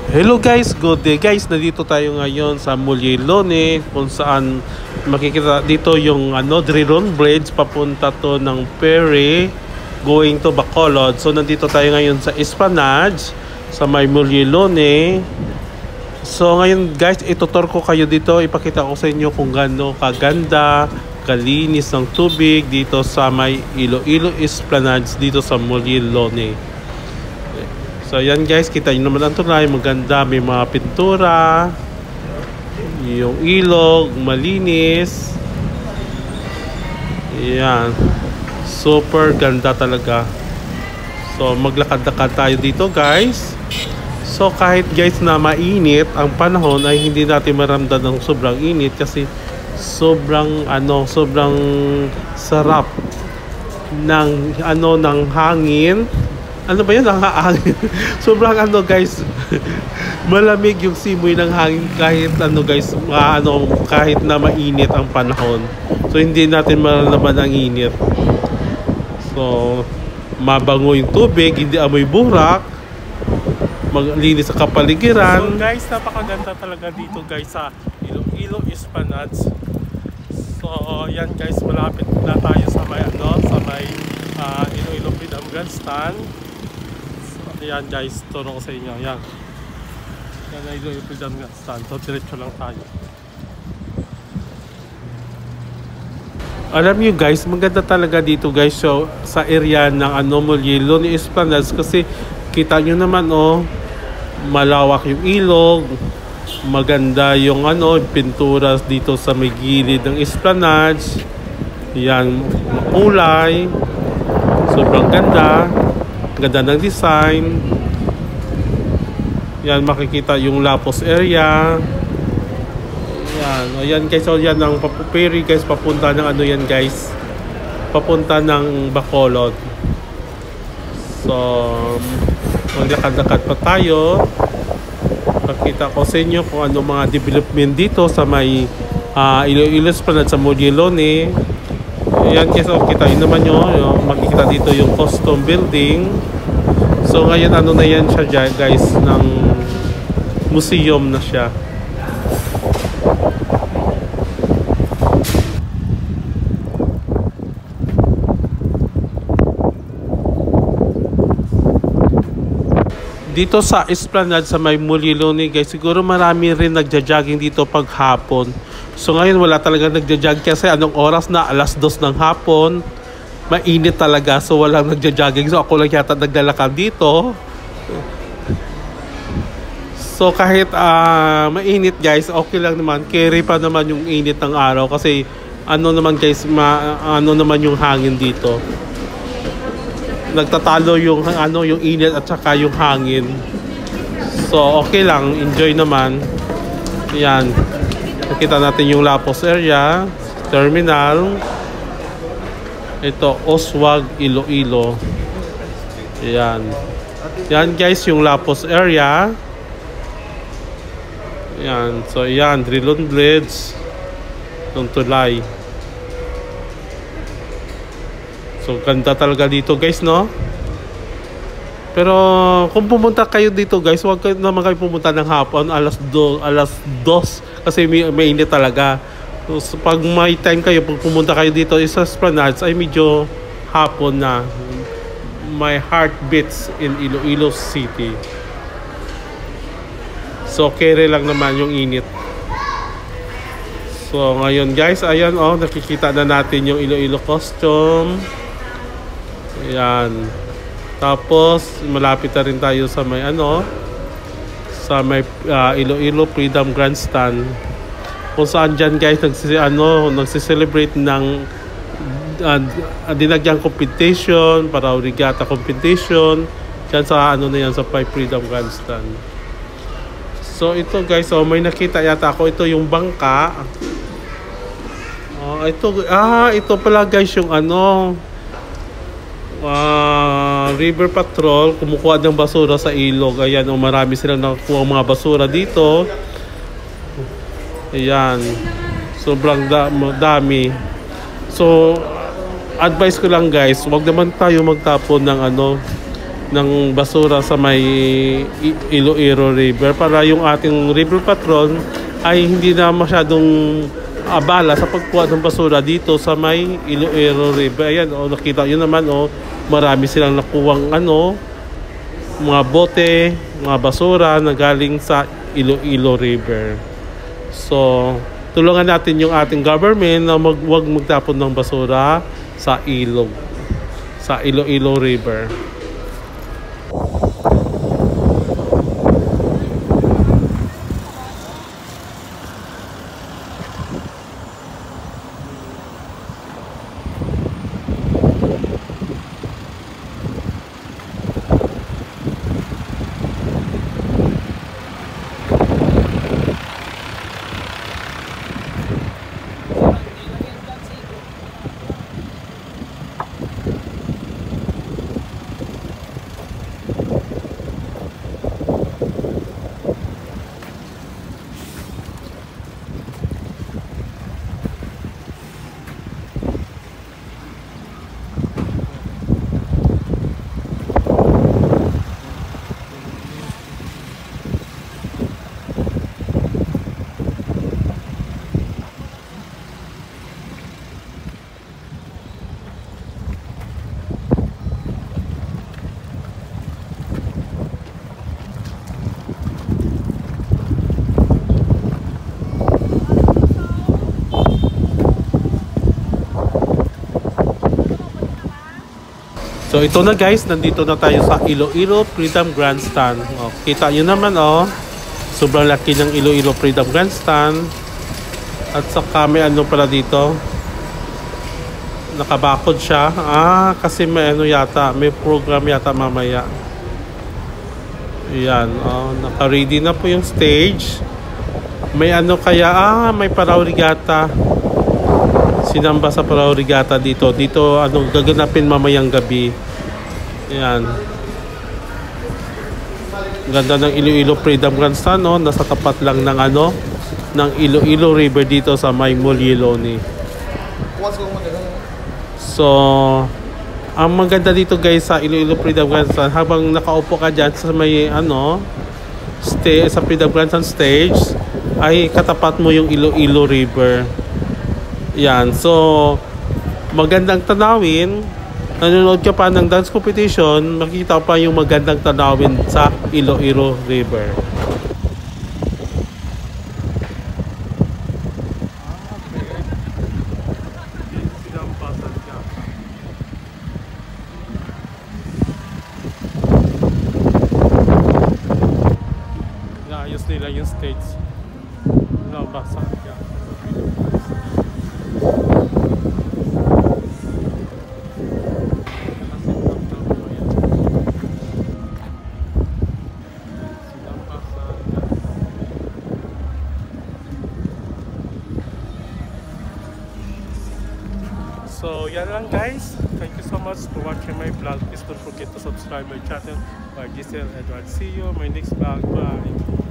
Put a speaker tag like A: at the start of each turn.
A: Hello guys, good day guys. Nandito tayo ngayon sa Mollilone kung saan makikita dito yung Drilon Bridge papunta to ng ferry going to Bacolod. So nandito tayo ngayon sa Esplanade sa may Mollilone. So ngayon guys, itutur ko kayo dito, ipakita ko sa inyo kung gaano kaganda, kalinis ng tubig dito sa may Iloilo Esplanade dito sa Mollilone. So yan guys, kita nyo naman ang tulay, maganda, may mga pintura, yung ilog, malinis. Yan, super ganda talaga. So maglakad-lakad tayo dito guys. So kahit guys na mainit ang panahon ay hindi natin maramdaman ng sobrang init kasi sobrang sarap ng ng hangin. Ano ba yun? Ang hangin. Sobrang guys. Malamig yung simoy ng hangin kahit guys, kahit na mainit ang panahon. So hindi natin malalaman ang init. So mabango yung tubig, hindi amoy burak. Maglinis sa kapaligiran. So guys, napakaganda talaga dito guys sa Iloilo Esplanade. So yan guys, malapit na tayo sa may Iloilo Freedom Grandstand. Ayan guys, turo ko sa inyo. Yan. Yan ay Iloilo Freedom Grandstand. So diretso lang tayo. Alam nyo guys, maganda talaga dito guys. So sa area ng Mollilone Esplanade kasi kita nyo naman malawak yung ilog. Maganda yung pintura dito sa may gilid ng Esplanade. Yan, makulay. Sobrang ganda. Ganda ng design. Yan, makikita yung Lapos area. Yan, ayan guys, so yan ang ferry guys, papunta ng yan guys, papunta ng Bacolod. So maglakad-lakad pa tayo. Pakita ko sa inyo kung ano mga development dito sa may Iloilo Esplanade sa Mollilone. Ayan guys, kita yun naman makikita dito yung custom building. So ngayon na yan siya guys, ng museum na siya. Dito sa Esplanade sa may Mollilone guys, siguro marami rin nagja-jogging dito pag hapon. So ngayon wala talaga nagja-jog kasi anong oras na? Alas 2 ng hapon. Mainit talaga, so walang nagja-jogging. So ako lang yata naglalakad dito. So kahit mainit guys, okay lang naman. Carry pa naman yung init ng araw kasi naman guys, naman yung hangin dito. Nagtatalo yung yung init at saka yung hangin. So okay lang, enjoy naman. Yan. Nakita natin yung Lapos area, terminal. Ito, Oswag, Iloilo. Yan. Yan guys, yung Lapos area. Yan. So yan, Drilon Bridge. Yung tulay. So ganda talaga dito guys, no? Pero kung pumunta kayo dito guys, huwag naman kayo pumunta ng hapon, alas 2 kasi may init talaga. So pag may time kayo, pag pumunta kayo dito sa Esplanade ay medyo hapon na. My heart beats in Iloilo City. So kere lang naman yung init. So ngayon guys, ayan nakikita na natin yung Iloilo costume. Ayan. Tapos malapit na rin tayo sa may sa may Iloilo Freedom Grandstand. Kung saan dyan guys nagsiselebrate ng dinagyang competition, para regatta competition dyan sa na yan sa Freedom Grandstand. So ito guys, may nakita yata ako, ito yung bangka. Ito pala guys yung River Patrol kumukuha ng basura sa ilog. Ayan, marami silang nakukuha mga basura dito. Ayan, sobrang dami. So advice ko lang guys, wag naman tayo magtapon ng ng basura sa may Iloilo River para yung ating river patrol ay hindi na masyadong abala sa pagkuha ng basura dito sa may Iloilo River. Ayan, nakita yun naman, marami silang nakuwang mga bote, mga basura na galing sa Iloilo River. So, tulungan natin yung ating government na wag magtapon ng basura sa ilog, sa Iloilo River. So ito na guys, nandito na tayo sa Iloilo Freedom Grandstand. Kita nyo naman sobrang laki ng Iloilo Freedom Grandstand. At saka may pala dito, nakabakod siya. Kasi may yata, may program yata mamaya. Yan, naka-ready na po yung stage. May kaya, may Parao Regatta. Sinamba sa Parao Regatta dito. Dito gaganapin mamayang gabi. Yan. Ganda ng Iloilo Freedom Grandstand, nasa tapat lang ng ng Iloilo River dito sa may Molieloni. So, ang maganda dito guys sa Iloilo Freedom Grandstand, habang nakaupo ka dyan sa may sa Freedom Grandstand stage, ay katapat mo yung Iloilo River. Yan, so magandang tanawin. Nanonood ka pa ng dance competition, makikita pa yung magandang tanawin sa Iloilo River. Naayos nila yung stage. Nabasa ka. So yan lang guys, thank you so much for watching my vlog. Please don't forget to subscribe my channel by Giselle Edward. See you on my next vlog. Bye.